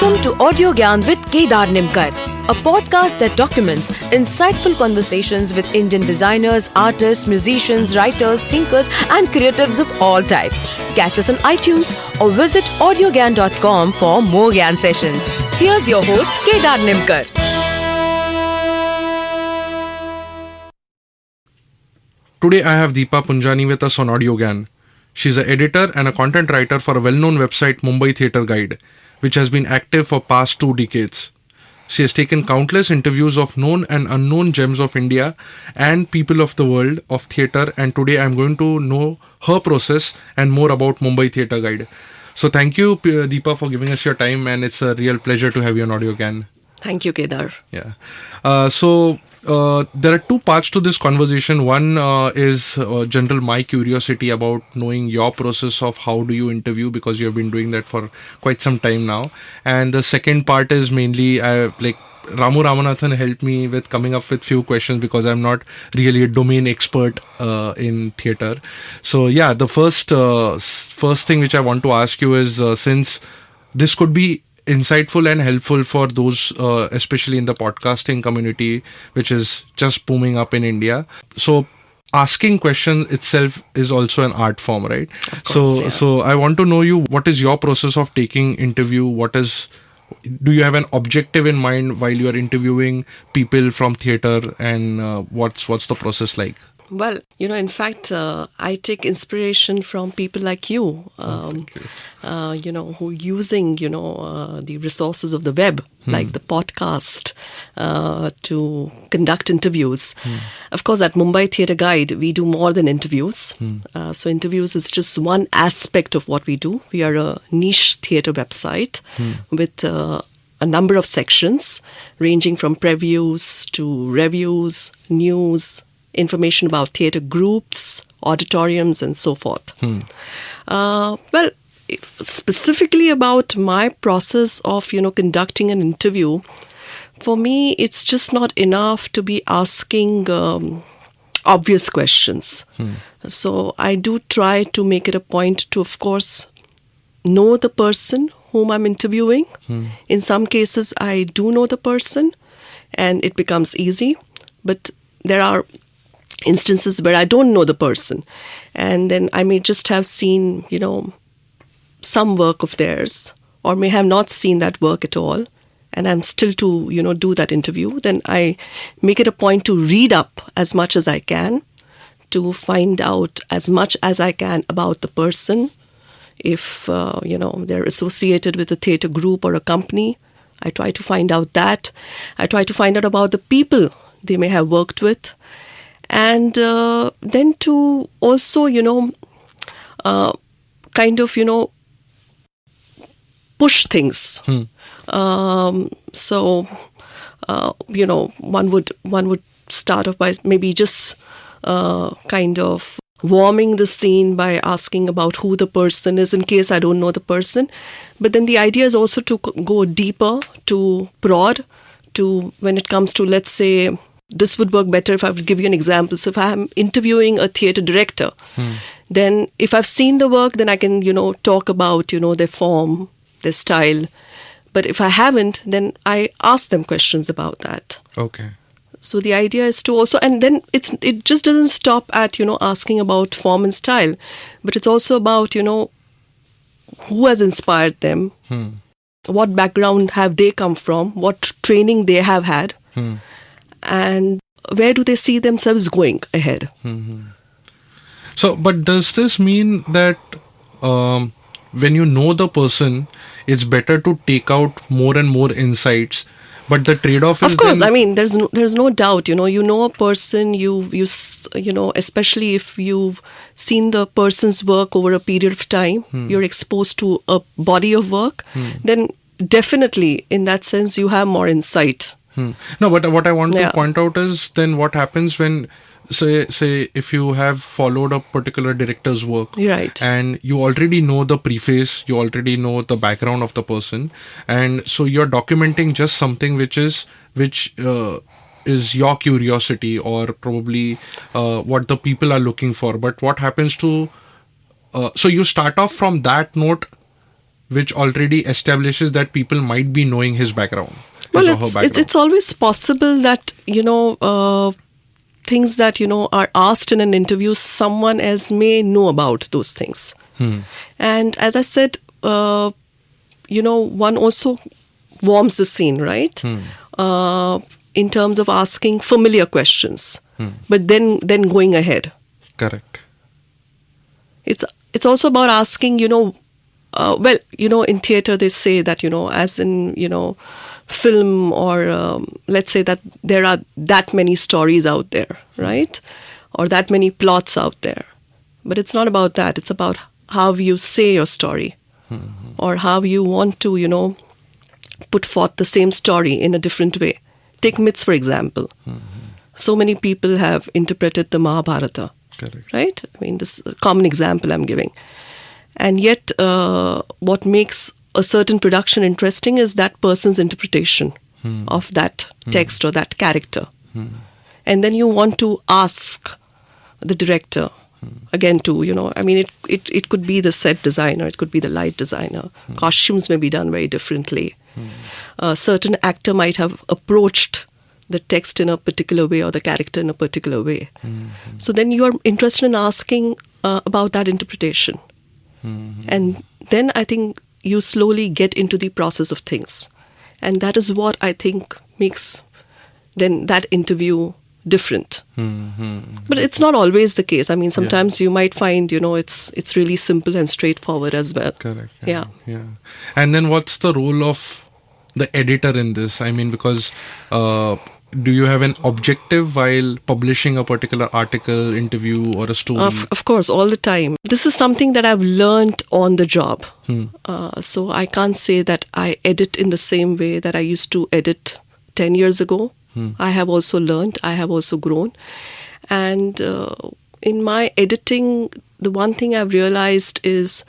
Welcome to Audio Gyan with Kedar Nimkar, a podcast that documents insightful conversations with Indian designers, artists, musicians, writers, thinkers and creatives of all types. Catch us on iTunes or visit audiogyan.com for more Gyan sessions. Here's your host Kedar Nimkar. Today I have Deepa Punjani with us on Audio Gyan. She's an editor and a content writer for a well-known website Mumbai Theatre Guide, which has been active for past 2 decades. She has taken countless interviews of known and unknown gems of India and people of the world of theatre, and today I'm going to know her process and more about Mumbai Theatre Guide. So thank you, Deepa, for giving us your time, and it's a real pleasure to have you on Audio Gyan. Thank you, Kedar. Yeah. There are 2 parts to this conversation. One is general my curiosity about knowing your process of how do you interview, because you have been doing that for quite some time now. And the second part is mainly Ramu Ramanathan helped me with coming up with few questions because I'm not really a domain expert in theatre. So yeah, the first thing which I want to ask you is since this could be insightful and helpful for those especially in the podcasting community, which is just booming up in India. So asking questions itself is also an art form, right? Of course, so I want to know you, what is your process of taking interview? Do you have an objective in mind while you are interviewing people from theatre, and what's the process like? Well, in fact, I take inspiration from people like you, who using, the resources of the web, like the podcast, to conduct interviews. Of course, at Mumbai Theatre Guide, we do more than interviews. So interviews is just one aspect of what we do. We are a niche theatre website with a number of sections, ranging from previews to reviews, news, information about theatre groups, auditoriums, and so forth. Specifically about my process of, conducting an interview, for me, it's just not enough to be asking obvious questions. So I do try to make it a point to, of course, know the person whom I'm interviewing. In some cases, I do know the person, and it becomes easy. But there are instances where I don't know the person, and then I may just have seen, some work of theirs, or may have not seen that work at all, and I'm still to, do that interview. Then I make it a point to read up as much as I can, to find out as much as I can about the person. If, they're associated with a theatre group or a company, I try to find out that. I try to find out about the people they may have worked with. And then to also, push things. One would start off by maybe just warming the scene by asking about who the person is in case I don't know the person. But then the idea is also to go deeper, to prod, to when it comes to, let's say, this would work better if I would give you an example. So if I'm interviewing a theatre director, then if I've seen the work, then I can, talk about, their form, their style. But if I haven't, then I ask them questions about that. Okay. So the idea is to also, and then it just doesn't stop at, asking about form and style, but it's also about, who has inspired them, what background have they come from, what training they have had. And where do they see themselves going ahead? So, but does this mean that when you know the person, it's better to take out more and more insights? But the trade-off is, of course, there's no doubt, you know a person, you especially if you've seen the person's work over a period of time, you're exposed to a body of work, then definitely in that sense you have more insight. No, but what I want to point out is then what happens when, say if you have followed a particular director's work, right, and you already know the preface, you already know the background of the person, and so you're documenting just something which is your curiosity or probably what the people are looking for. But what happens to so you start off from that note which already establishes that people might be knowing his background. Well, his or her background. it's always possible that, things that, are asked in an interview, someone else may know about those things. And as I said, one also warms the scene, right? In terms of asking familiar questions, but then going ahead. Correct. It's also about asking, in theatre they say that, as in, film or let's say that there are that many stories out there, right? Or that many plots out there. But it's not about that. It's about how you say your story or how you want to, put forth the same story in a different way. Take myths, for example. So many people have interpreted the Mahabharata. Correct. Right? I mean, this is a common example I'm giving. And yet, what makes a certain production interesting is that person's interpretation of that text or that character. And then you want to ask the director again to, it could be the set designer, it could be the light designer. Costumes may be done very differently. A certain actor might have approached the text in a particular way or the character in a particular way. So then you are interested in asking about that interpretation. And then I think you slowly get into the process of things. And that is what I think makes then that interview different. But it's not always the case. I mean, sometimes you might find, it's really simple and straightforward as well. Correct. Yeah. And then what's the role of the editor in this? I mean, because do you have an objective while publishing a particular article, interview, or a story? Of course, all the time. This is something that I've learned on the job. So I can't say that I edit in the same way that I used to edit 10 years ago. I have also learned, I have also grown. And in my editing, the one thing I've realized is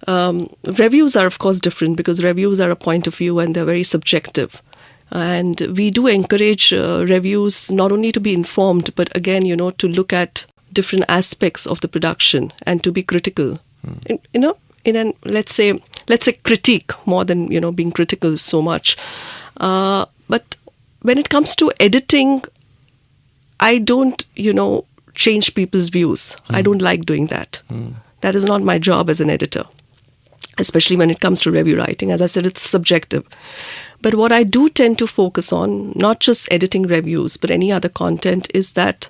reviews are, of course, different because reviews are a point of view and they're very subjective. And we do encourage reviews not only to be informed, but again, to look at different aspects of the production and to be critical. In an let's say critique more than being critical so much. But when it comes to editing, I don't change people's views. I don't like doing that. That is not my job as an editor, especially when it comes to review writing. As I said, it's subjective. But what I do tend to focus on, not just editing reviews, but any other content, is that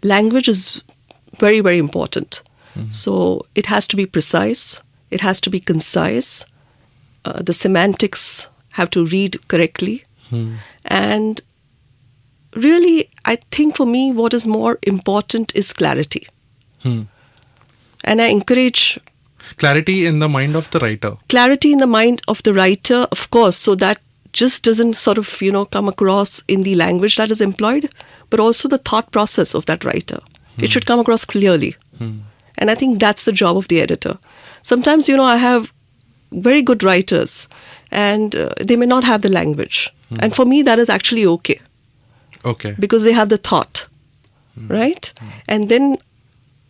language is very, very important. So it has to be precise. It has to be concise. The semantics have to read correctly. And really, I think for me, what is more important is clarity. And I encourage... Clarity in the mind of the writer. Clarity in the mind of the writer, of course, so that just doesn't sort of, come across in the language that is employed, but also the thought process of that writer. It should come across clearly. And I think that's the job of the editor. Sometimes, I have very good writers and they may not have the language. And for me, that is actually okay. Okay. Because they have the thought, right? And then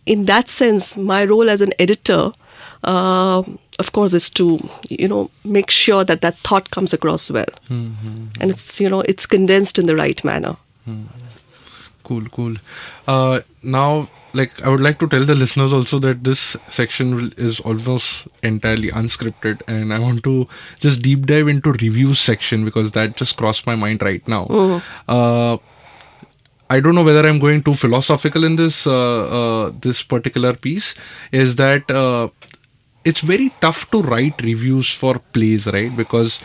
in that sense, my role as an editor, of course, is to, make sure that that thought comes across well. And it's, it's condensed in the right manner. Cool. Now, I would like to tell the listeners also that this section is almost entirely unscripted, and I want to just deep dive into reviews section because that just crossed my mind right now. I don't know whether I'm going too philosophical in this this particular piece. Is that it's very tough to write reviews for plays, right? Because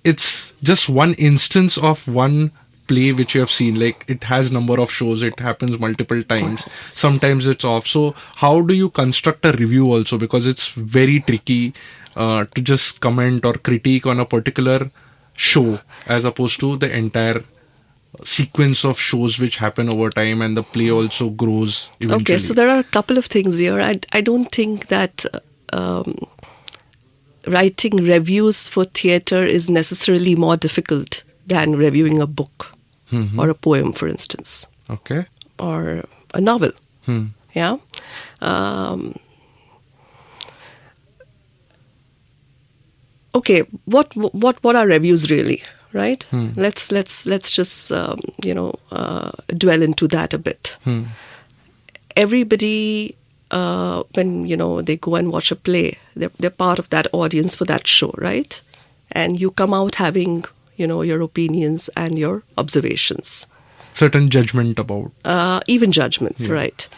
it's just one instance of one play which you have seen. Like, it has number of shows, it happens multiple times, sometimes it's off. So how do you construct a review also? Because it's very tricky to just comment or critique on a particular show as opposed to the entire sequence of shows which happen over time, and the play also grows eventually. Okay, so there are a couple of things here. I don't think that writing reviews for theatre is necessarily more difficult than reviewing a book or a poem, for instance. Okay. Or a novel. okay, what are reviews really, right? Let's just dwell into that a bit. Everybody, when they go and watch a play, they're part of that audience for that show, right? And you come out having your opinions and your observations, Certain judgment about. even judgments, right?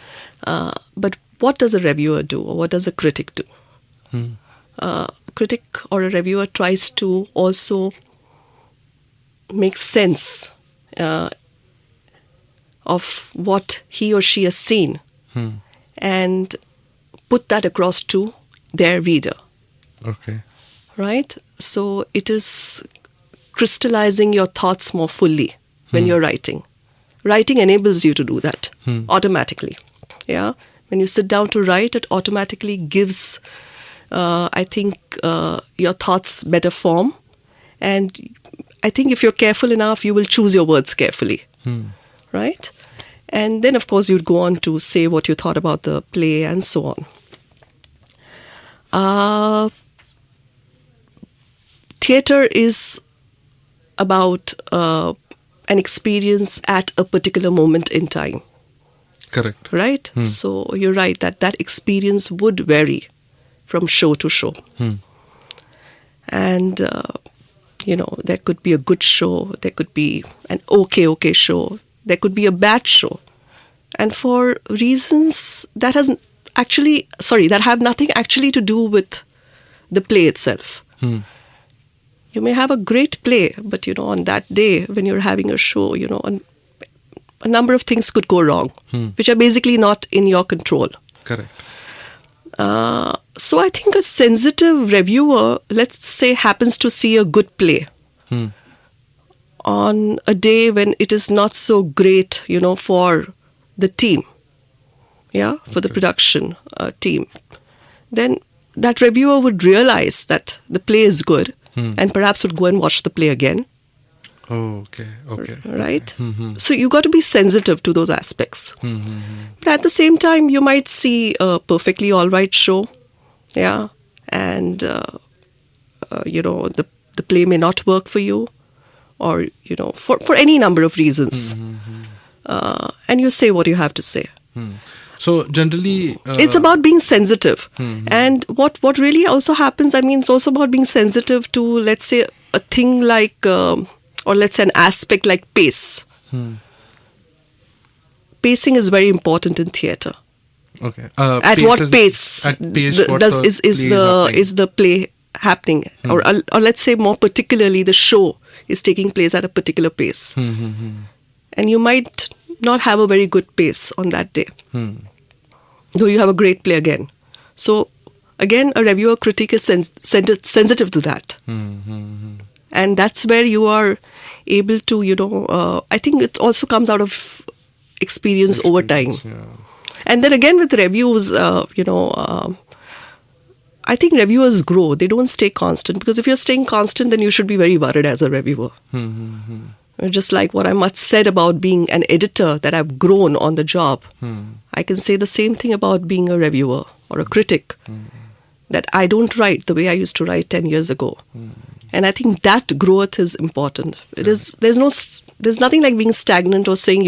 But what does a reviewer do, or what does a critic do? A critic or a reviewer tries to also make sense of what he or she has seen and put that across to their reader, Okay. right? So it is crystallizing your thoughts more fully when you're writing. Writing enables you to do that automatically. Yeah. When you sit down to write, it automatically gives, I think, your thoughts better form. And I think if you're careful enough, you will choose your words carefully. Right? And then, of course, you'd go on to say what you thought about the play and so on. Theatre is about an experience at a particular moment in time. Correct. Right? So you're right that experience would vary from show to show. And, there could be a good show, there could be an okay show, there could be a bad show. And for reasons that have nothing actually to do with the play itself. You may have a great play, but, on that day when you're having a show, a number of things could go wrong, which are basically not in your control. Correct. So I think a sensitive reviewer, let's say, happens to see a good play on a day when it is not so great, for the team, for the production team. Then that reviewer would realize that the play is good and perhaps would go and watch the play again. Oh, okay. Right? So you got to be sensitive to those aspects. But at the same time, you might see a perfectly all right show, and the play may not work for you, or for any number of reasons, and you say what you have to say. So generally, it's about being sensitive, and what really also happens. I mean, it's also about being sensitive to, let's say, a thing like. Or let's say an aspect like pace. Pacing is very important in theatre. Okay. At what pace? At pace, is the play happening, or let's say more particularly, the show is taking place at a particular pace, and you might not have a very good pace on that day, though you have a great play again. So again, a reviewer critic is sensitive to that. And that's where you are able to, I think it also comes out of experience over time. Yeah. And then again with reviews, I think reviewers grow. They don't stay constant. Because if you're staying constant, then you should be very worried as a reviewer. Just like what I much said about being an editor, that I've grown on the job. I can say the same thing about being a reviewer or a critic. That I don't write the way I used to write 10 years ago. And I think that growth is important. There's nothing like being stagnant or saying,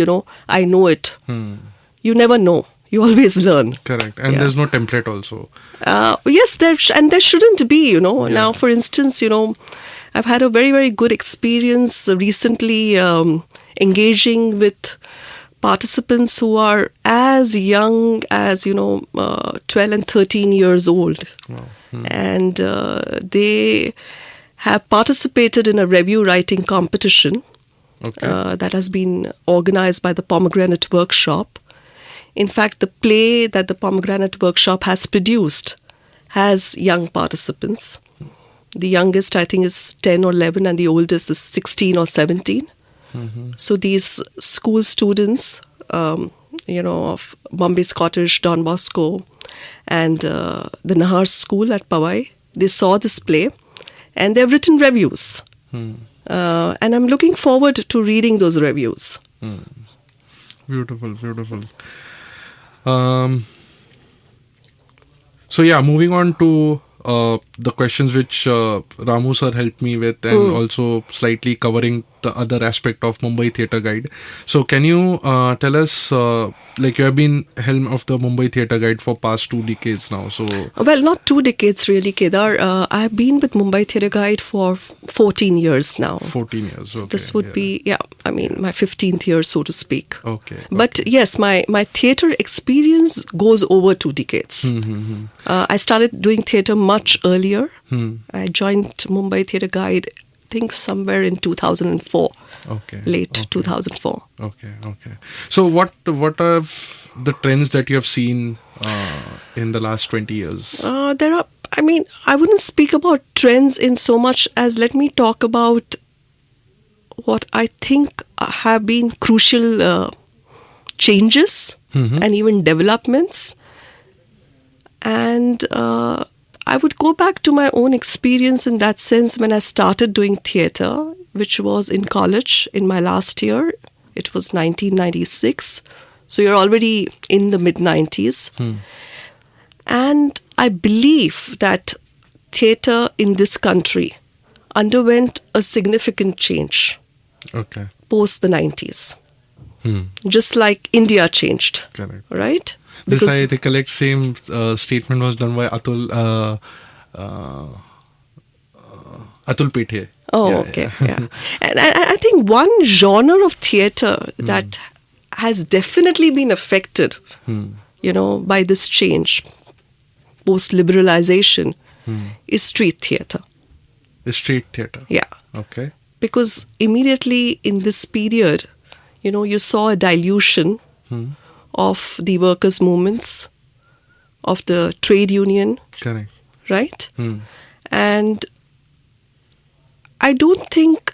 I know it. You never know. You always learn. Correct. And there's no template also. Yes, there shouldn't be, Now, for instance, I've had a very, very good experience recently engaging with participants who are as young as, 12 and 13 years old. Wow. And they have participated in a review writing competition that has been organized by the Pomegranate Workshop. In fact, the play that the Pomegranate Workshop has produced has young participants. The youngest, I think, is 10 or 11, and the oldest is 16 or 17. So these school students, of Bombay Scottish, Don Bosco, and the Nahar School at Powai, they saw this play. And they've written reviews. And I'm looking forward to reading those reviews. Beautiful. So moving on to the questions which Ramu sir helped me with, and also slightly covering the other aspect of Mumbai Theatre Guide. So can you tell us, like you have been helm of the Mumbai Theatre Guide for past 2 decades now. So Well, not 2 decades really, Kedar. I have been with Mumbai Theatre Guide for 14 years now. 14 years. So Okay, this would be, I mean, my 15th year, so to speak. Okay. But yes, my theatre experience goes over 2 decades. I started doing theatre much earlier. I joined Mumbai Theatre Guide, I think somewhere in 2004. Okay. Late 2004. Okay. So what are the trends that you have seen in the last 20 years? There are, I mean, I wouldn't speak about trends in so much as let me talk about what I think have been crucial changes and even developments. And I would go back to my own experience in that sense when I started doing theatre, which was in college in my last year. It was 1996. So you're already in the mid-90s. And I believe that theatre in this country underwent a significant change Okay. post the 90s. Just like India changed. Correct. Right? This I recollect same statement was done by Atul Pethe. Oh, Yeah, okay. Yeah. And I think one genre of theatre that has definitely been affected, by this change, post-liberalization, is street theatre. The street theatre. Yeah. Okay. Because immediately in this period, you saw a dilution of the workers' movements, of the trade union, Correct. right? And I don't think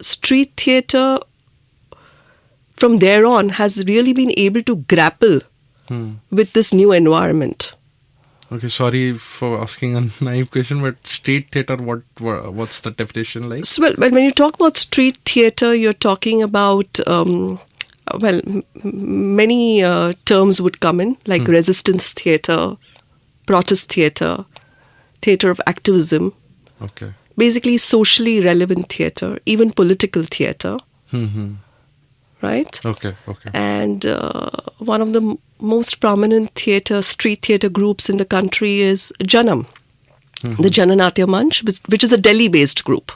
street theatre from there on has really been able to grapple with this new environment. Okay, sorry for asking a naive question, but street theatre, what's the definition like? So, well, when you talk about street theatre, you're talking about, many terms would come in, like resistance theatre, protest theatre, theatre of activism, Okay. basically socially relevant theatre, even political theatre, right? Okay. And one of the most prominent street theatre groups in the country is Janam, the Jananatya Manch, which is a Delhi-based group.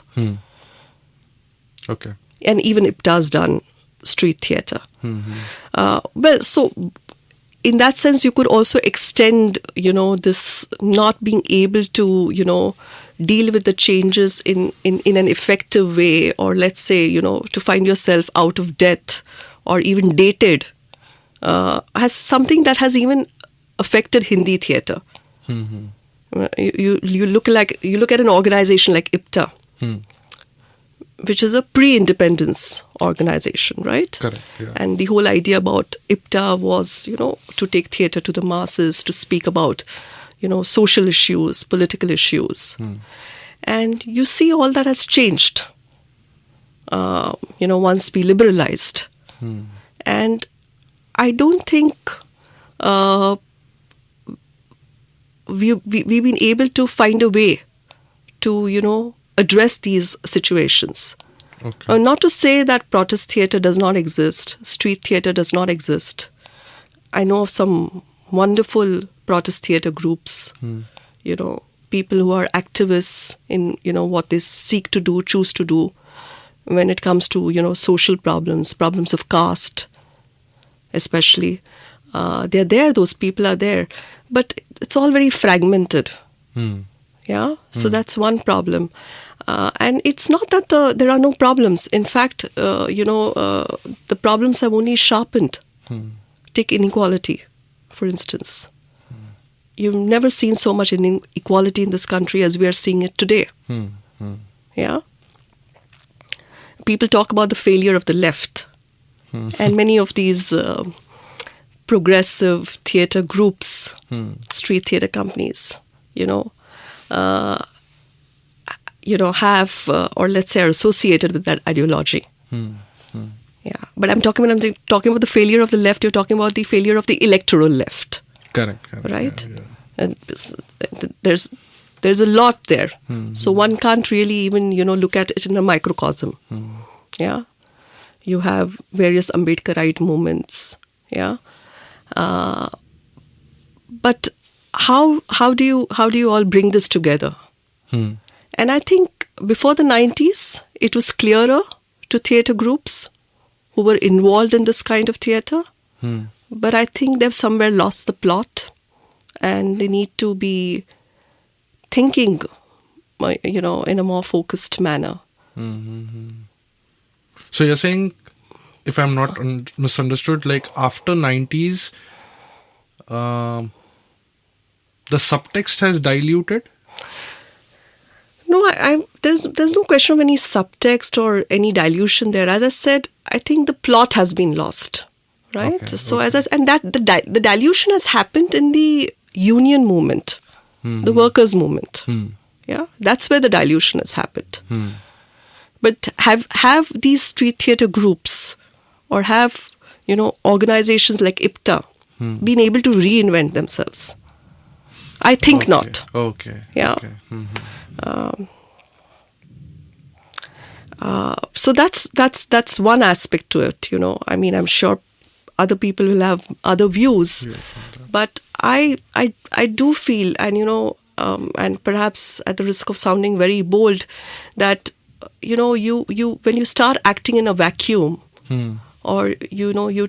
Okay. And even IPTA's done street theatre. Well, so in that sense, you could also extend, this not being able to, deal with the changes in an effective way, or let's say, to find yourself out of debt or even dated, has something that has even affected Hindi theatre. You look at an organization like IPTA, which is a pre-independence organization, right? Correct. Yeah. And the whole idea about IPTA was, to take theatre to the masses, to speak about, social issues, political issues. And you see all that has changed, once we liberalized. And I don't think we've been able to find a way to, address these situations. Okay. Not to say that protest theatre does not exist, street theatre does not exist. I know of some wonderful protest theatre groups, people who are activists in, what they seek to do, choose to do when it comes to, social problems of caste, especially. They're there, those people are there. But it's all very fragmented. Yeah? So that's one problem. And it's not that there are no problems. In fact, the problems have only sharpened. Take inequality, for instance. You've never seen so much inequality in this country as we are seeing it today. Yeah? People talk about the failure of the left. And many of these progressive theatre groups, street theatre companies, have, or let's say are associated with that ideology. Yeah, but I'm talking about the failure of the left, you're talking about the failure of the electoral left. Correct. Right? Yeah. And there's There's a lot there. So one can't really even, look at it in a microcosm. Yeah. You have various Ambedkarite movements. Yeah. But how do you all bring this together? And I think before the 90s, it was clearer to theatre groups who were involved in this kind of theatre. But I think they've somewhere lost the plot, and they need to be thinking, in a more focused manner. So you're saying, if I'm not misunderstood, like after 90s, the subtext has diluted? No, there's no question of any subtext or any dilution there. As I said, I think the plot has been lost, right? Okay, So as I said, and that the dilution has happened in the union movement, the workers' movement. Yeah, that's where the dilution has happened. But have these street theatre groups or have organizations like IPTA been able to reinvent themselves? I think not. Okay. Yeah. Okay. So that's one aspect to it. I mean, I'm sure other people will have other views, but I do feel, and and perhaps at the risk of sounding very bold, that you when you start acting in a vacuum, or you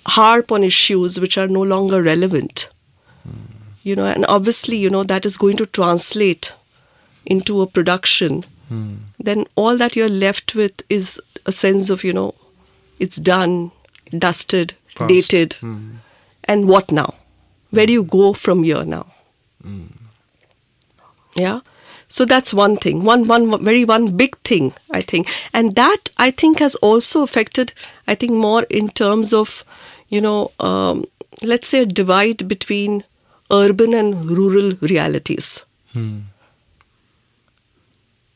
harp on issues which are no longer relevant, and obviously that is going to translate into a production, then all that you're left with is a sense of it's done, dusted, Past. dated, and what now? Where do you go from here now? Yeah. So that's one thing, one big thing, I think. And that, I think, has also affected, I think, more in terms of, let's say a divide between urban and rural realities.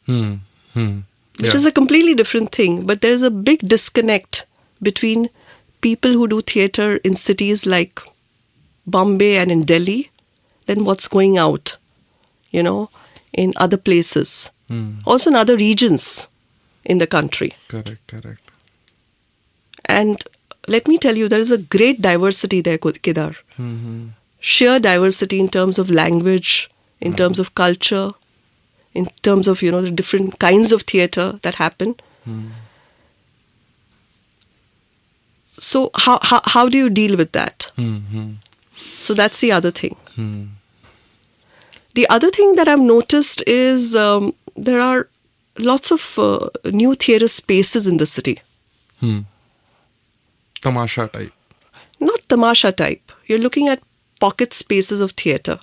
Which is a completely different thing. But there's a big disconnect between people who do theatre in cities like Bombay and in Delhi than what's going out, in other places, also in other regions in the country. Correct. And let me tell you, there is a great diversity there, Kedar. Sheer diversity in terms of language, in terms of culture, in terms of, the different kinds of theatre that happen. So how do you deal with that? So that's the other thing. The other thing that I've noticed is there are lots of new theatre spaces in the city. Tamasha type. Not tamasha type. You're looking at pocket spaces of theatre.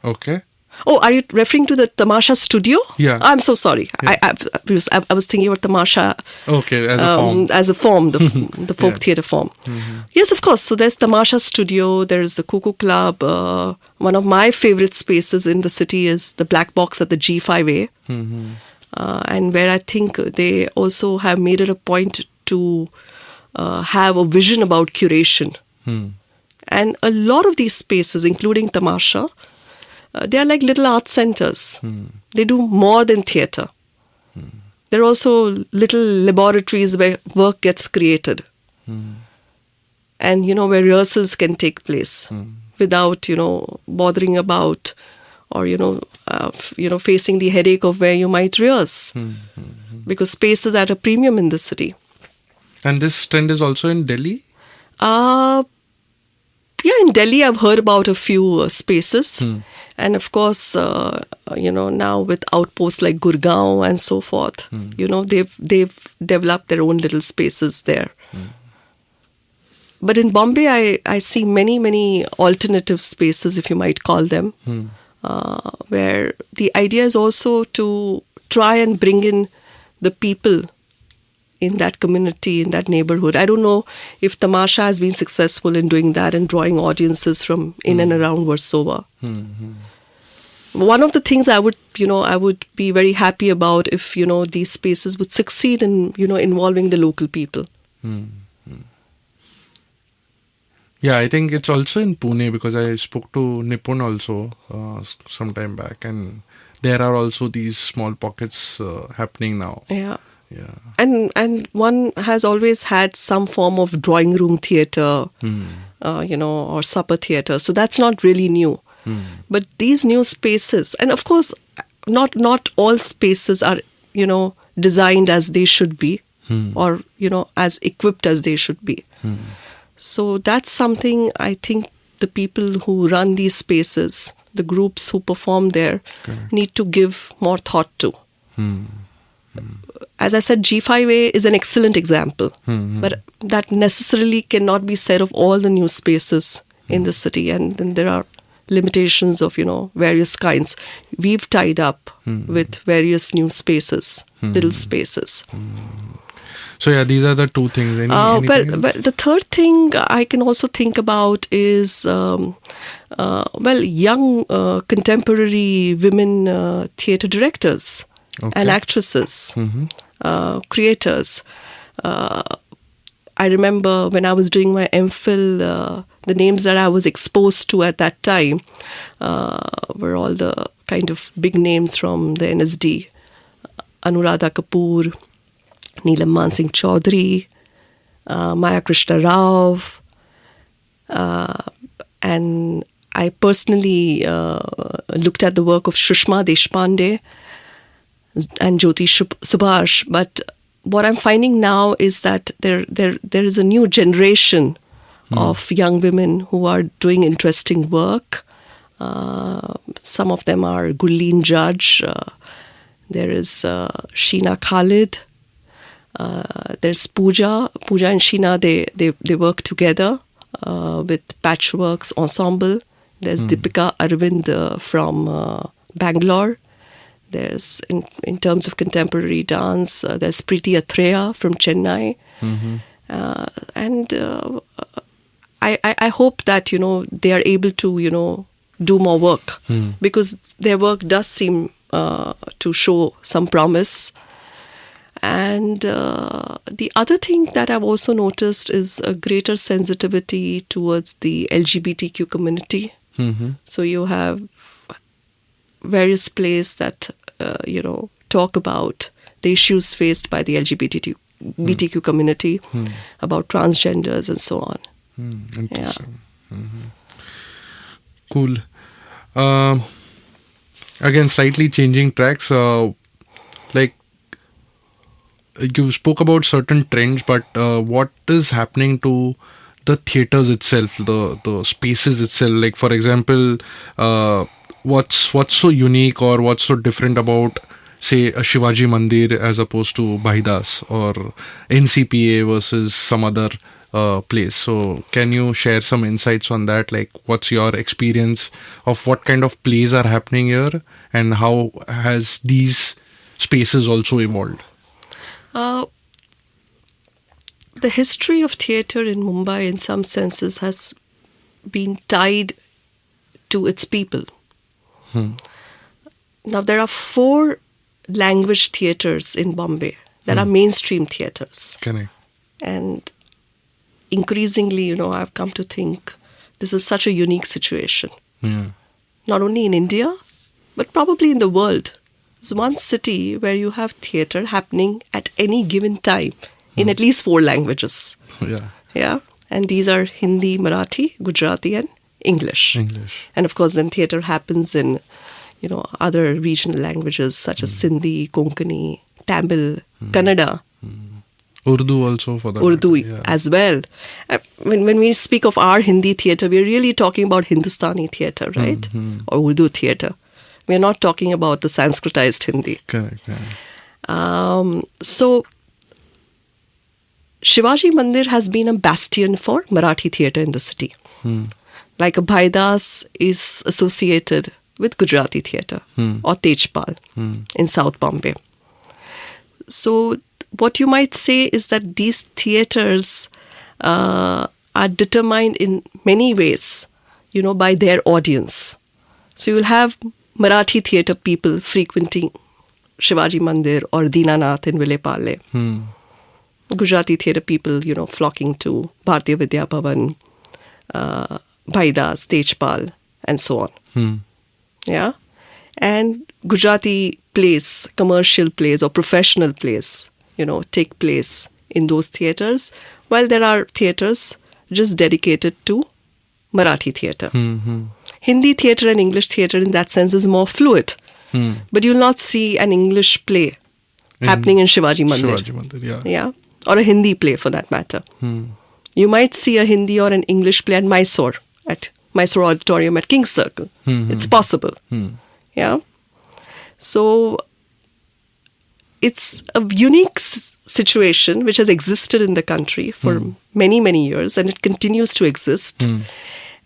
Okay. Oh, are you referring to the Tamasha studio? Yeah. I'm so sorry. Yeah. I was thinking about Tamasha. Okay, as a form. The folk theatre form. Yes, of course. So there's Tamasha studio. There's the Cuckoo Club. One of my favorite spaces in the city is the Black Box at the G5A. And where I think they also have made it a point to have a vision about curation. And a lot of these spaces, including Tamasha, they are like little art centers. They do more than theatre. There are also little laboratories where work gets created. And, where rehearsals can take place without, bothering about or, facing the headache of where you might rehearse. Because space is at a premium in the city. And this trend is also in Delhi? Yeah, in Delhi, I've heard about a few spaces. And of course, now with outposts like Gurgaon and so forth, they've developed their own little spaces there. But in Bombay, I see many, many alternative spaces, if you might call them, where the idea is also to try and bring in the people in that community, in that neighborhood. I don't know if Tamasha has been successful in doing that and drawing audiences from in and around Warsaw. One of the things I would be very happy about if, these spaces would succeed in, involving the local people. Yeah, I think it's also in Pune because I spoke to Nipun also some time back, and there are also these small pockets happening now. Yeah. Yeah. And one has always had some form of drawing room theatre, or supper theatre. So that's not really new. But these new spaces, and of course, not all spaces are, designed as they should be, or, as equipped as they should be. So that's something I think the people who run these spaces, the groups who perform there, need to give more thought to. As I said, G5A is an excellent example, but that necessarily cannot be said of all the new spaces in the city. And then there are limitations of, various kinds. We've tied up with various new spaces, little spaces. So yeah, these are the two things. Anything else? But the third thing I can also think about is, young contemporary women theatre directors and actresses, creators. I remember when I was doing my MPhil, the names that I was exposed to at that time were all the kind of big names from the NSD. Anuradha Kapoor, Neelam Singh Chaudhary, Maya Krishna Rao, and I personally looked at the work of Shushma Deshpande and Jyoti Subhash. But what I'm finding now is that there is a new generation of young women who are doing interesting work. Some of them are Gurleen Judge. There is Sheena Khalid. There's Pooja. Pooja and Sheena, they work together with Patchworks Ensemble. There's Deepika Arvind from Bangalore. There's, in terms of contemporary dance, there's Preeti Atreya from Chennai. And I hope that, they are able to, do more work because their work does seem to show some promise. And the other thing that I've also noticed is a greater sensitivity towards the LGBTQ community. So you have various plays that, talk about the issues faced by the LGBTQ community, about transgenders and so on. Interesting. Cool. Again, slightly changing tracks. Like you spoke about certain trends, but what is happening to the theaters itself, the spaces itself? Like, for example, what's so unique or what's so different about, say, a Shivaji Mandir as opposed to Bhaidas or NCPA versus some other place? So can you share some insights on that? Like, what's your experience of what kind of plays are happening here and how has these spaces also evolved? The history of theatre in Mumbai, in some senses, has been tied to its people. Now, there are 4 language theatres in Bombay that are mainstream theatres. Correct. And increasingly, I've come to think this is such a unique situation. Not only in India, but probably in the world. There's one city where you have theatre happening at any given time in at least 4 languages. Yeah. And these are Hindi, Marathi, Gujarati, and English. And of course, then theatre happens in, other regional languages such as Sindhi, Konkani, Tamil, Kannada. Urdu also for that. Urdu as well. When we speak of our Hindi theatre, we're really talking about Hindustani theatre, right? Or Urdu theatre. We're not talking about the Sanskritized Hindi. Correct. So, Shivaji Mandir has been a bastion for Marathi theatre in the city. Like a Bhaidas is associated with Gujarati theatre or Tejpal in South Bombay. So, what you might say is that these theatres are determined in many ways, by their audience. So you'll have Marathi theatre people frequenting Shivaji Mandir or Dinanath in Vilepale. Gujarati theatre people, flocking to Bharatiya Vidya Bhavan. Bhaidas, Tejpal, and so on. Hmm. Yeah. And Gujarati plays, commercial plays or professional plays, take place in those theatres, while there are theatres just dedicated to Marathi theatre. Hindi theatre and English theatre in that sense is more fluid. But you'll not see an English play happening in Shivaji Mandir. Shivaji Mandir, yeah. Yeah. Or a Hindi play for that matter. You might see a Hindi or an English play at Mysore Auditorium at King's Circle. It's possible. Yeah. So it's a unique situation which has existed in the country for many, many years, and it continues to exist.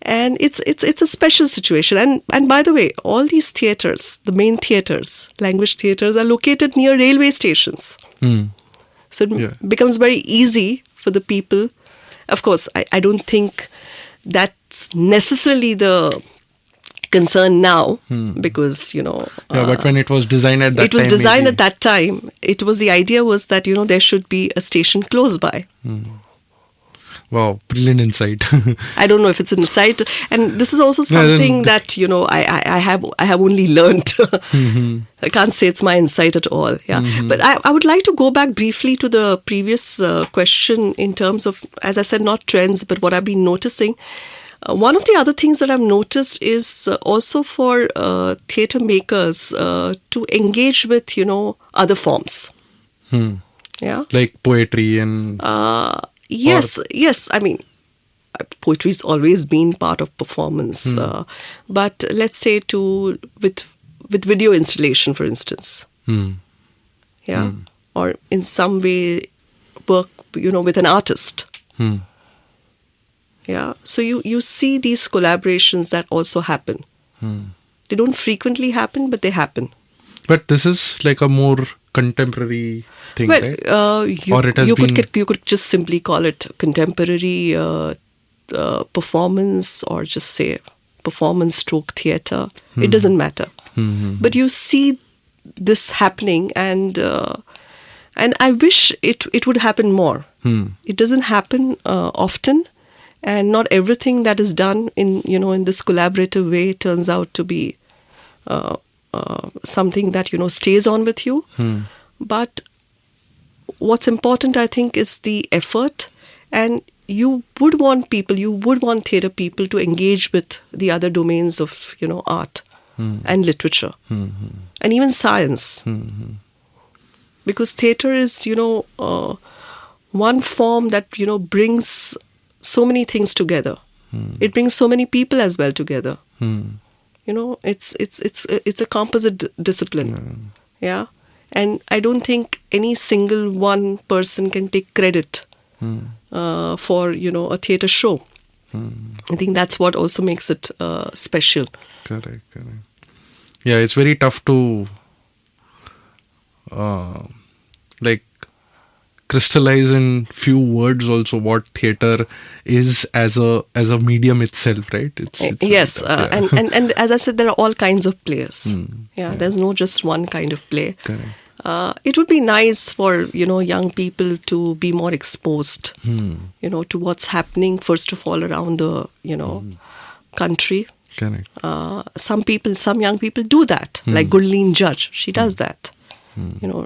And it's a special situation. And by the way, all these theatres, the main theatres, language theatres, are located near railway stations. So it becomes very easy for the people. Of course, I don't think that's necessarily the concern now, because but when it was designed at that time, it was designed at that time. The idea was that there should be a station close by. Wow, brilliant insight. I don't know if it's an insight, and this is also something that I have only learned. I can't say it's my insight at all. Yeah, but I would like to go back briefly to the previous question in terms of, as I said, not trends, but what I've been noticing. One of the other things that I've noticed is also for theatre makers to engage with, other forms. Yeah. Like poetry and... Yes. I mean, poetry's always been part of performance. But let's say with video installation, for instance. Yeah. Or in some way work, with an artist. Yeah, so you see these collaborations that also happen. They don't frequently happen, but they happen. But this is like a more contemporary thing, right? You could just simply call it contemporary performance, or just say performance stroke theatre. It doesn't matter. But you see this happening, and I wish it would happen more. It doesn't happen often. And not everything that is done in this collaborative way turns out to be something that stays on with you. But what's important, I think, is the effort. And you would want theatre people to engage with the other domains of art and literature and even science, because theatre is one form that brings so many things together. It brings so many people as well together. It's a composite discipline. Yeah. And I don't think any single one person can take credit for a theatre show. I think that's what also makes it special. Correct. Yeah, it's very tough to crystallize in few words also what theatre is as a medium itself, right? It's yes, and as I said, there are all kinds of plays. There's no just one kind of play. Correct. It would be nice for young people to be more exposed to what's happening, first of all, around the country. Correct. Some young people do that, like Gurleen Judge. She does that.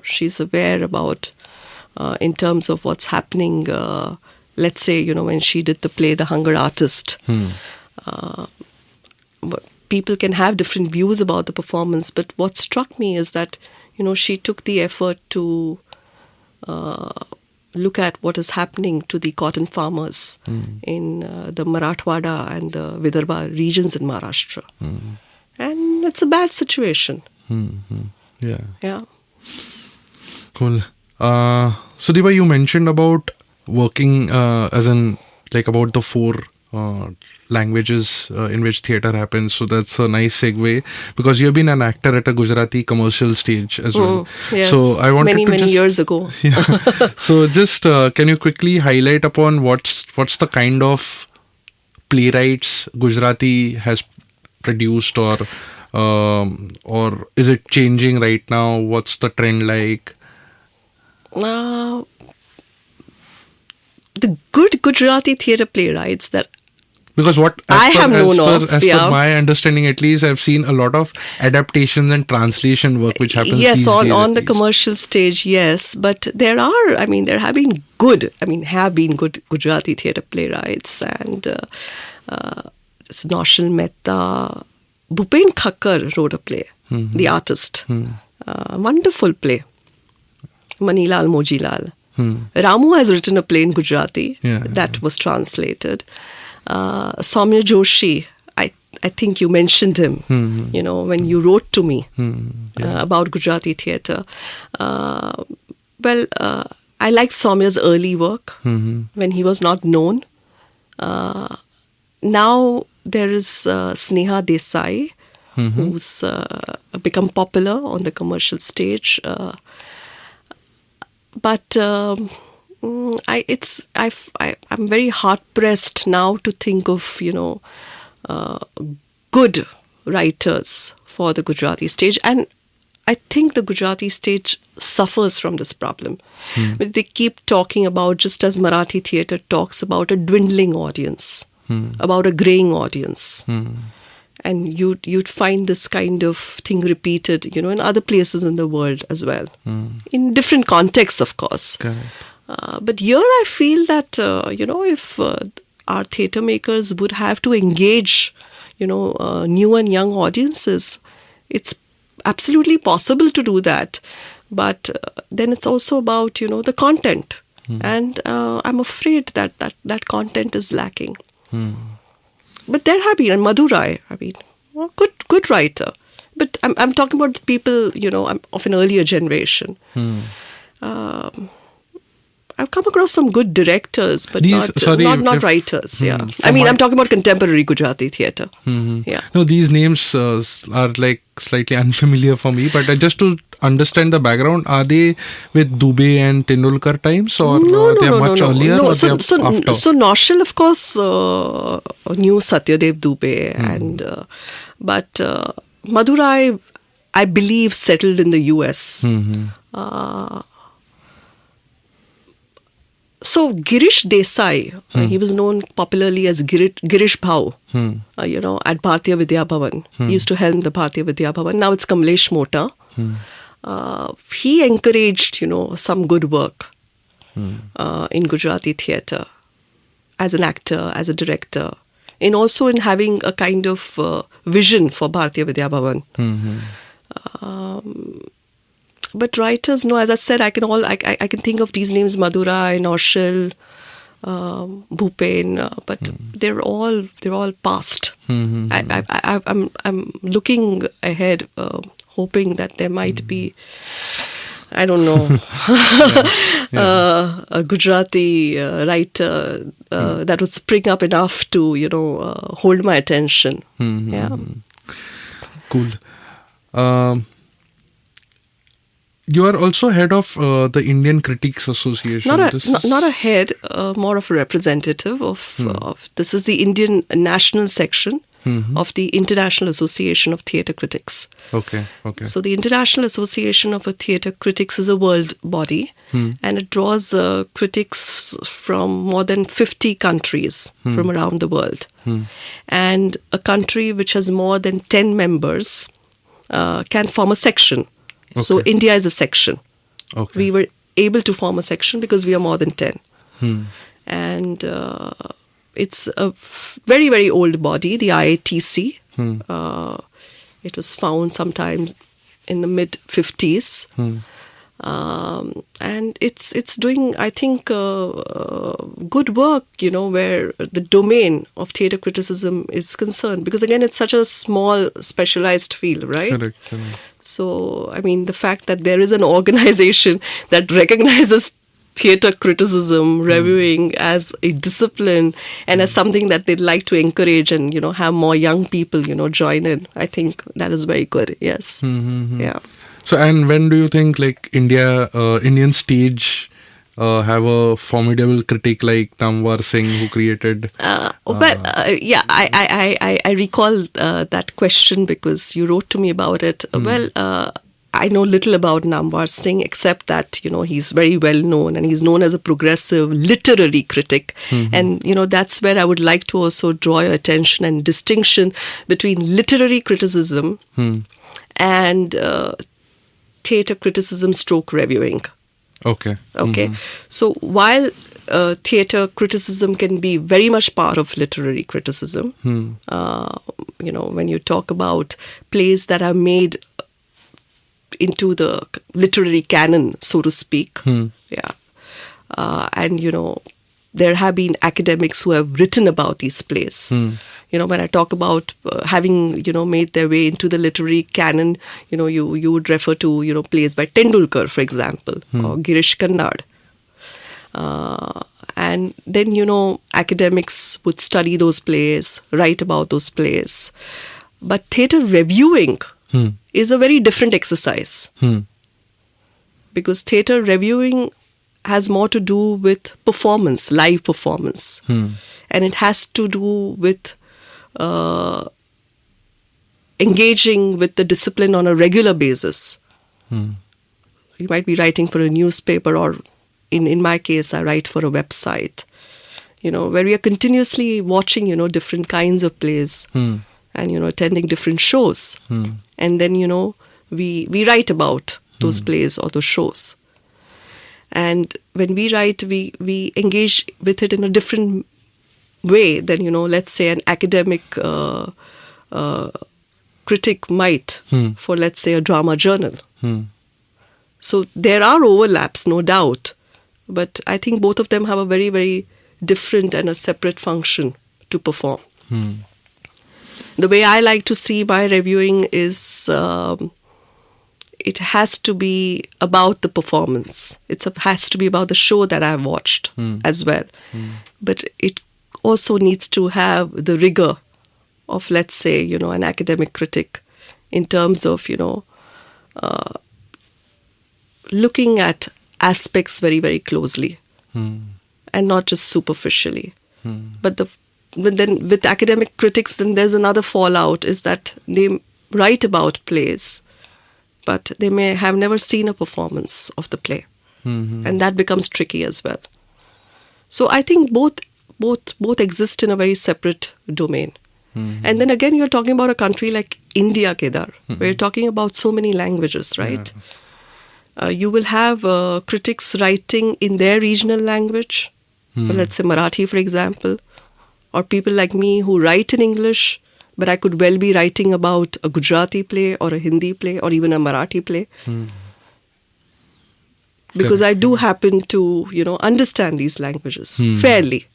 She's aware about in terms of what's happening. Let's say when she did the play The Hunger Artist, people can have different views about the performance, but what struck me is that she took the effort to look at what is happening to the cotton farmers in the Marathwada and the Vidarbha regions in Maharashtra. And it's a bad situation. Yeah. Cool. So Deepa, you mentioned about working about the four languages in which theatre happens. So that's a nice segue, because you've been an actor at a Gujarati commercial stage as well. Yes, so I wanted many years ago. So just can you quickly highlight upon what's the kind of playwrights Gujarati has produced, or is it changing right now? What's the trend like? The good Gujarati theatre playwrights that Because I have known of. As per my understanding, at least, I've seen a lot of adaptations and translation work which happens. Yes, these on days, on at the least. commercial stage, yes. But there have been good Gujarati theatre playwrights, and it's Naushal Mehta. Bhupen Khakkar wrote a play, The Artist. Wonderful play. Manilal Mojilal. Ramu has written a play in Gujarati that was translated. Soumya Joshi, I think you mentioned him, when you wrote to me about Gujarati theatre. I like Soumya's early work when he was not known. Now there is Sneha Desai, who's become popular on the commercial stage. But I'm very hard pressed now to think of good writers for the Gujarati stage, and I think the Gujarati stage suffers from this problem. But they keep talking about, just as Marathi theatre talks about, a dwindling audience, about a greying audience. And you'd find this kind of thing repeated, in other places in the world as well, in different contexts, of course. But here I feel that if our theatre makers would have to engage, new and young audiences, it's absolutely possible to do that. But then it's also about the content, and I'm afraid that content is lacking. But there have been, and Madurai, good writer. But I'm talking about the people, of an earlier generation. I've come across some good directors, but not writers. I'm talking about contemporary Gujarati theatre. Yeah. No, these names are like slightly unfamiliar for me. But just to understand the background, are they with Dubey and Tendulkar times, or they are much earlier? No. Or So after? Naushal, of course, knew Satyadev Dubey, and but Madurai, I believe, settled in the US. So Girish Desai, he was known popularly as Girish Bhau, at Bharatiya Vidya Bhavan. He used to helm the Bharatiya Vidya Bhavan. Now it's Kamlesh Mota. He encouraged, some good work in Gujarati theatre as an actor, as a director, and also in having a kind of vision for Bharatiya Vidya Bhavan. But writers, as I said, I can think of these names: Madurai, Naushal, Bhupen, but they're all past. I'm looking ahead, hoping that there might be, I don't know, a Gujarati writer that would spring up enough to hold my attention. Cool. You are also head of the Indian Critics Association. Not a head, more of a representative of this is the Indian national section of the International Association of Theatre Critics. Okay. So the International Association of Theatre Critics is a world body, and it draws critics from more than 50 countries from around the world. And a country which has more than 10 members can form a section. Okay. So India is a section. Okay. We were able to form a section because we are more than 10. And it's a very, very old body, the IATC. It was found sometimes in the mid-50s. And it's doing, I think, good work, where the domain of theatre criticism is concerned. Because again, it's such a small, specialized field, right? Correct. So, the fact that there is an organization that recognizes theatre criticism, reviewing as a discipline and as something that they'd like to encourage and, have more young people, join in. I think that is very good. Yes. Yeah. So, and when do you think Indian stage have a formidable critic like Namwar Singh, who created? I recall that question because you wrote to me about it. I know little about Namwar Singh, except that, he's very well known and he's known as a progressive literary critic. And, that's where I would like to also draw your attention and distinction between literary criticism and theatre criticism stroke reviewing. Okay. Okay. So while theatre criticism can be very much part of literary criticism, when you talk about plays that are made into the literary canon, so to speak, and there have been academics who have written about these plays. When I talk about having made their way into the literary canon, you would refer to plays by Tendulkar, for example, or Girish Karnad. And then academics would study those plays, write about those plays. But theatre reviewing is a very different exercise. Because theatre reviewing has more to do with performance, live performance. And it has to do with engaging with the discipline on a regular basis. You might be writing for a newspaper, or in my case, I write for a website, where we are continuously watching, different kinds of plays and, attending different shows. And then, we write about those plays or those shows. And when we write, we engage with it in a different way than, let's say an academic critic might for, let's say, a drama journal. So there are overlaps, no doubt. But I think both of them have a very, very different and a separate function to perform. The way I like to see my reviewing is it has to be about the performance. It has to be about the show that I've watched as well. But it also needs to have the rigor of, let's say, an academic critic in terms of, looking at aspects very, very closely and not just superficially. But then with academic critics, then there's another fallout, is that they write about plays, but they may have never seen a performance of the play. And that becomes tricky as well. So I think both exist in a very separate domain. And then again, you're talking about a country like India, Kedar, where you're talking about so many languages, right? You will have critics writing in their regional language, let's say Marathi, for example, or people like me who write in English, but I could well be writing about a Gujarati play or a Hindi play or even a Marathi play. Because I do happen to, understand these languages fairly.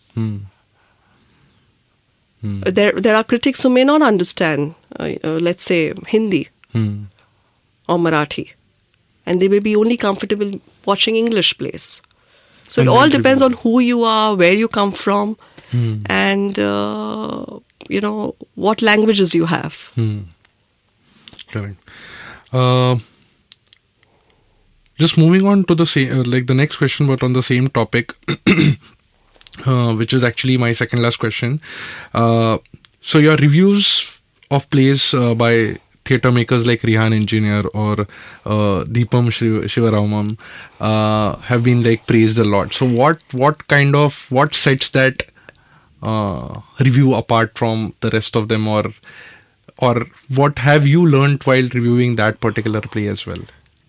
There are critics who may not understand, let's say, Hindi or Marathi. And they may be only comfortable watching English plays. So it all depends on who you are, where you come from, and, what languages you have. Correct. Just moving on to the same, the next question, but on the same topic, which is actually my second last question. So your reviews of plays by theatre makers like Rehaan Engineer or Deepam Shivaram have been praised a lot. So what sets that review apart from the rest of them, or what have you learned while reviewing that particular play as well?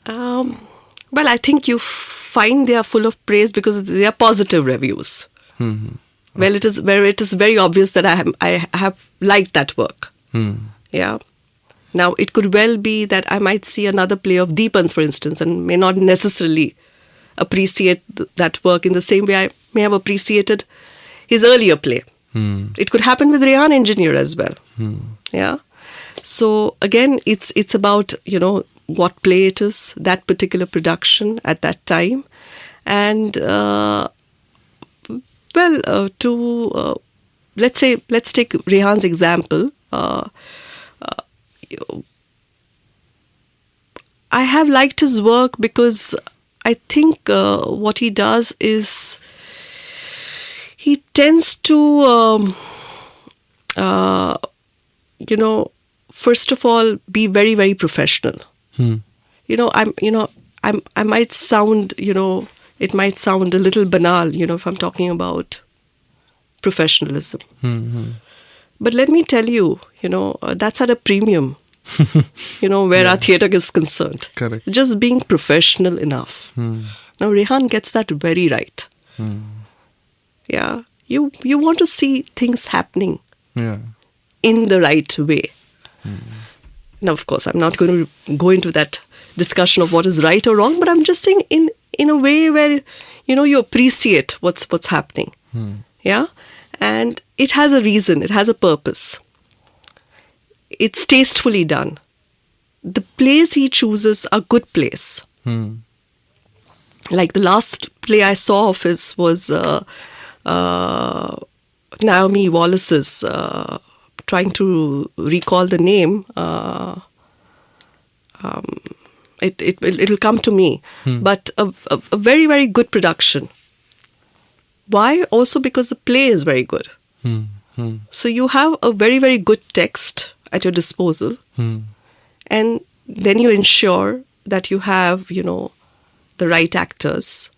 Well, I think you find they are full of praise because they are positive reviews. Well, it is very obvious that I have liked that work. Yeah. Now, it could well be that I might see another play of Deepam's, for instance, and may not necessarily appreciate that work in the same way I may have appreciated his earlier play. It could happen with Rehaan Engineer as well. Yeah. So again, it's about, what play it is, that particular production at that time. And, let's take Rehaan's example. I have liked his work because I think what he does is he tends to, first of all, be very, very professional. I might sound, it might sound a little banal, if I'm talking about professionalism. But let me tell you, that's at a premium, where our theatre is concerned. Correct. Just being professional enough. Now, Rehaan gets that very right. Yeah. You want to see things happening in the right way. Now, of course, I'm not going to go into that discussion of what is right or wrong, but I'm just saying in a way where, you appreciate what's happening. Yeah. And it has a reason. It has a purpose. It's tastefully done. The plays he chooses are good plays. Like the last play I saw of his was Naomi Wallace's, trying to recall the name. It'll come to me. But a very, very good production. Why? Also because the play is very good. So you have a very, very good text at your disposal. And then you ensure that you have, the right actors.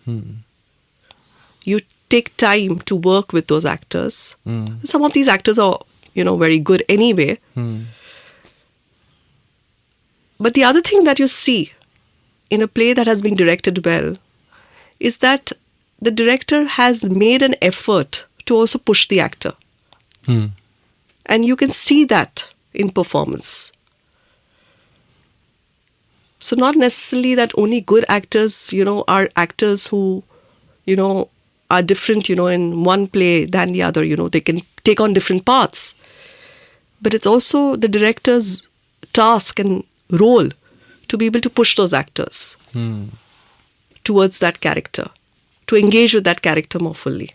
You take time to work with those actors. Some of these actors are, very good anyway. But the other thing that you see in a play that has been directed well is that the director has made an effort to also push the actor. And you can see that in performance. So not necessarily that only good actors, are actors who, are different, in one play than the other. They can take on different parts. But it's also the director's task and role to be able to push those actors towards that character, to engage with that character more fully.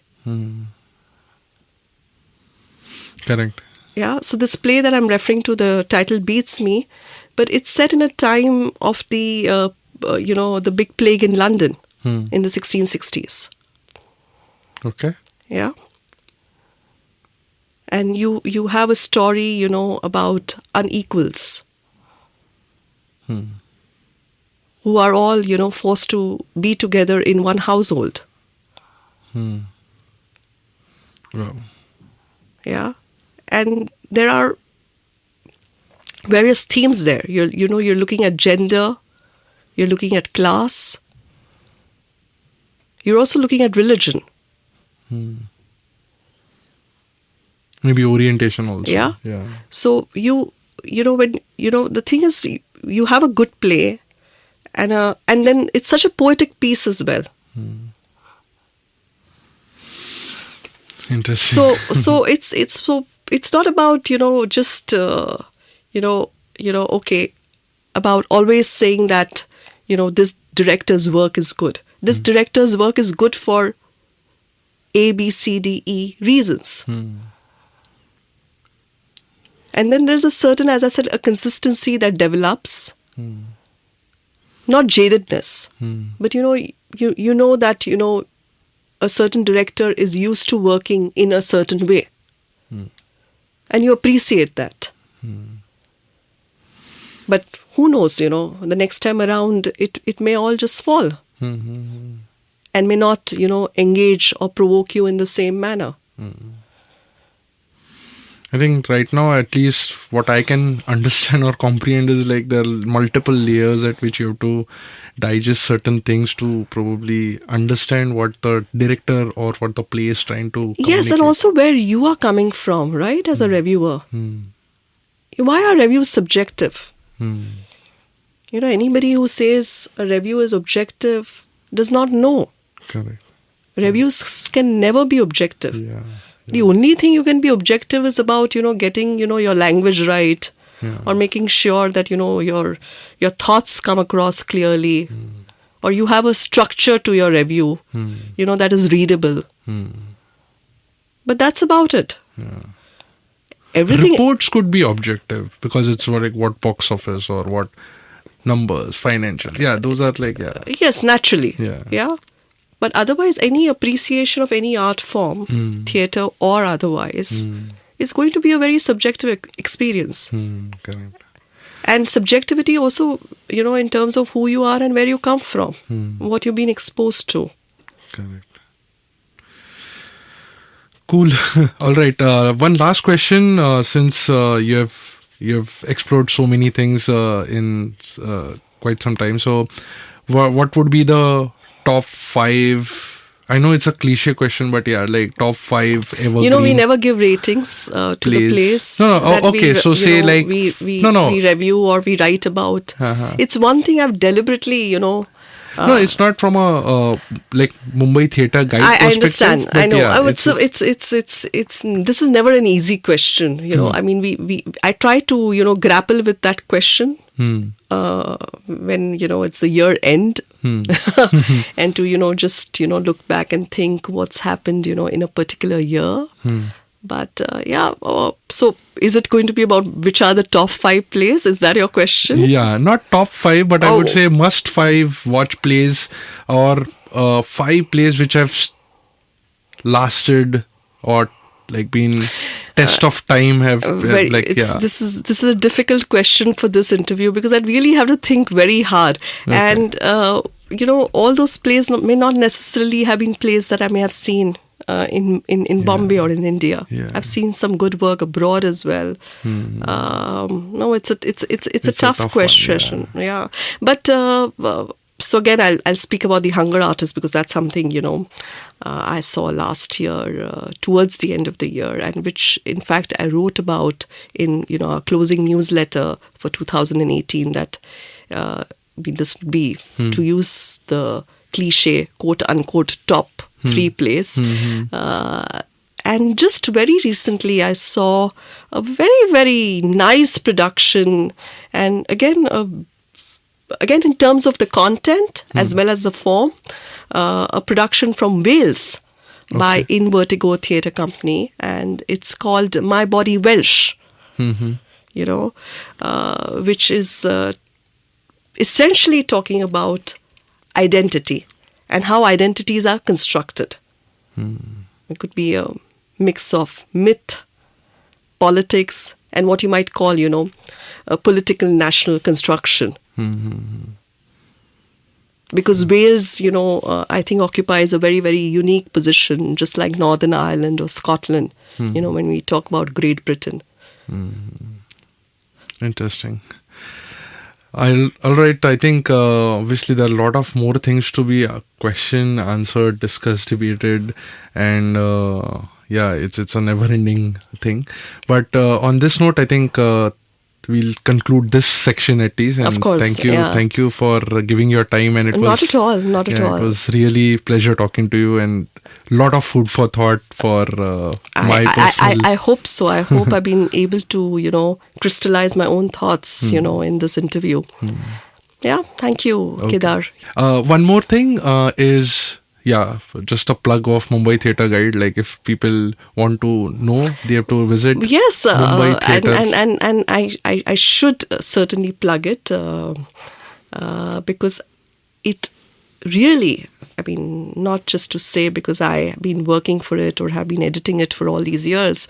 Correct. Yeah. So this play that I'm referring to, the title beats me, but it's set in a time of the, the big plague in London in the 1660s. Okay. Yeah. And you have a story, about unequals who are all, forced to be together in one household. Wow. Yeah. And there are various themes there. You're looking at gender, you're looking at class, you're also looking at religion. Maybe orientation also. Yeah. Yeah. So the thing is, you have a good play, and then it's such a poetic piece as well. Interesting. So it's not about just okay, about always saying that this director's work is good. This director's work is good for A, B, C, D, E reasons. And then there's a certain, as I said, a consistency that develops. Not jadedness, but you know that a certain director is used to working in a certain way, and you appreciate that. But who knows? The next time around, it may all just fall, and may not engage or provoke you in the same manner. I think right now, at least what I can understand or comprehend is like there are multiple layers at which you have to digest certain things to probably understand what the director or what the play is trying to communicate. Yes, and also where you are coming from, right, as a reviewer. Why are reviews subjective? Anybody who says a review is objective does not know. Correct. Reviews can never be objective. Yeah. The only thing you can be objective is about, getting, your language right, or making sure that, your thoughts come across clearly, or you have a structure to your review, that is readable. But that's about it. Yeah. Everything. Reports could be objective because it's like what box office or what numbers, financial. Yeah, those are like, yeah. Yes, naturally. Yeah. But otherwise, any appreciation of any art form, theatre or otherwise, is going to be a very subjective experience. Correct. and subjectivity also, in terms of who you are and where you come from, what you've been exposed to. Correct. Cool. All right. One last question. Since you've explored so many things in quite some time, so what would be the top 5? I know it's a cliche question, but yeah, like top 5 evergreen. We never give ratings to the plays. No. that Okay. So say like we no. we review or we write about. It's one thing I've deliberately, no, it's not from a like Mumbai Theatre guide I perspective. understand. But I know. yeah, It's this is never an easy question. I mean, I try to grapple with that question when it's the year end, and to just look back and think what's happened in a particular year. But so is it going to be about which are the top 5 plays? Is that your question? Yeah, not top 5, but I would say must 5 watch plays, or 5 plays which have lasted or like been test of time. This is a difficult question for this interview because I really have to think very hard. Okay. And all those plays may not necessarily have been plays that I may have seen in Bombay or in India. Yeah. I've seen some good work abroad as well. No, it's a tough question. One, yeah. But so again, I'll speak about the Hunger Artist because that's something I saw last year towards the end of the year, and which in fact I wrote about in our closing newsletter for 2018. That this would be, to use the cliche quote unquote top 3 plays. And just very recently I saw a very, very nice production, and again in terms of the content as well as the form, a production from Wales by In Vertigo Theatre Company, and it's called My Body Welsh, which is essentially talking about identity and how identities are constructed. It could be a mix of myth, politics, and what you might call, a political national construction. Because Wales, I think occupies a very, very unique position, just like Northern Ireland or Scotland, when we talk about Great Britain. Interesting. All right. I think obviously there are a lot of more things to be questioned, answered, discussed, debated, and it's a never-ending thing. But on this note, I think we'll conclude this section at least. And of course, thank you for giving your time. And it was not at all. It was really pleasure talking to you, and a lot of food for thought for my personal. I hope so. I hope I've been able to crystallize my own thoughts in this interview. Yeah, thank you, Kedar. One more thing is just a plug of Mumbai Theatre Guide. Like if people want to know, they have to visit. Yes, Mumbai Theatre. and I should certainly plug it because it really, I mean, not just to say because I have been working for it or have been editing it for all these years,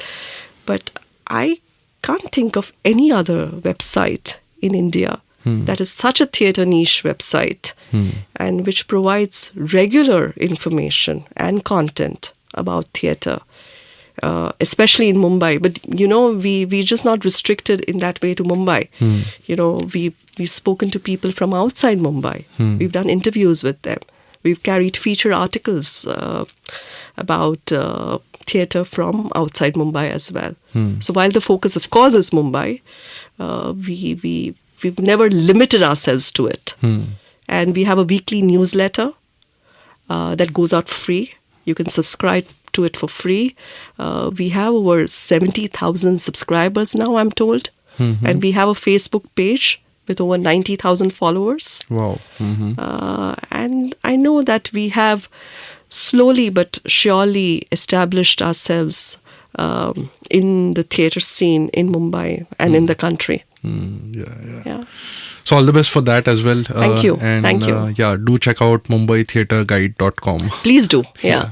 but I can't think of any other website in India that is such a theatre niche website and which provides regular information and content about theatre, especially in Mumbai. But, we're just not restricted in that way to Mumbai. We've spoken to people from outside Mumbai. We've done interviews with them. We've carried feature articles about theatre from outside Mumbai as well. So while the focus, of course, is Mumbai, we've never limited ourselves to it. And we have a weekly newsletter that goes out free. You can subscribe to it for free. We have over 70,000 subscribers now, I'm told. And we have a Facebook page with over 90,000 followers. Wow. And I know that we have slowly but surely established ourselves in the theatre scene in Mumbai and in the country. Yeah. So all the best for that as well. Thank you. Thank you. Do check out MumbaiTheatreGuide.com. Please do. Yeah.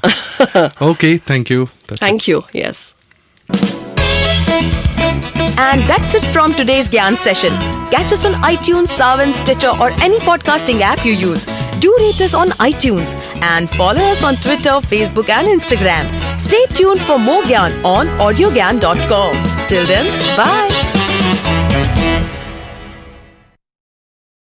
Okay. Thank you. Thank you. Yes. And that's it from today's Gyan session. Catch us on iTunes, Saavn, Stitcher or any podcasting app you use. Do rate us on iTunes and follow us on Twitter, Facebook and Instagram. Stay tuned for more Gyan on audiogyan.com. Till then, bye.